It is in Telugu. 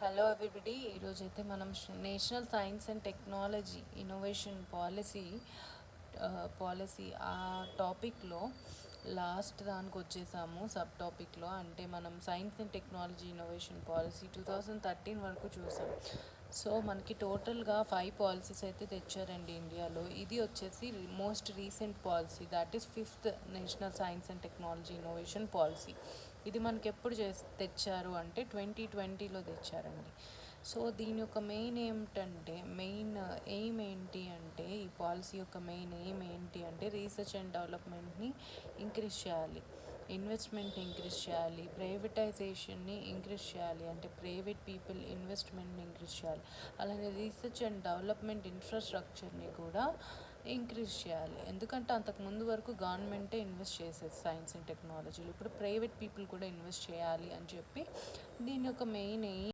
Hello everybody. ఈరోజైతే మనం national science and technology innovation policy ఆ టాపిక్లో లాస్ట్ దానికి వచ్చేసాము. సబ్ టాపిక్లో అంటే మనం science and technology innovation policy 2013 వరకు చూసాం. సో మనకి టోటల్గా 5 పాలసీస్ అయితే తెచ్చారండి ఇండియాలో. ఇది వచ్చేసి most recent policy, that is 5th national science and technology innovation policy. ఇది మనకి ఎప్పుడు తెచ్చారు అంటే 2020లో తెచ్చారండి. సో దీని యొక్క మెయిన్ ఎయిమ్ ఏంటి అంటే, ఈ పాలసీ యొక్క మెయిన్ ఎయిమ్ ఏంటి అంటే రీసెర్చ్ అండ్ డెవలప్మెంట్ని ఇంక్రీజ్ చేయాలి, ఇన్వెస్ట్మెంట్ని ఇంక్రీజ్ చేయాలి, ప్రైవేటైజేషన్ని ఇంక్రీజ్ చేయాలి, అంటే ప్రైవేట్ పీపుల్ ఇన్వెస్ట్మెంట్ని ఇంక్రీజ్ చేయాలి. అలానే రీసెర్చ్ అండ్ డెవలప్మెంట్ ఇన్ఫ్రాస్ట్రక్చర్ని కూడా ఇంక్రీజ్ చేయాలి. ఎందుకంటే అంతకుముందు వరకు గవర్నమెంటే ఇన్వెస్ట్ చేసేది సైన్స్ అండ్ టెక్నాలజీలో, ఇప్పుడు ప్రైవేట్ పీపుల్ కూడా ఇన్వెస్ట్ చేయాలి అని చెప్పి దీని యొక్క మెయిన్ ఎయిమ్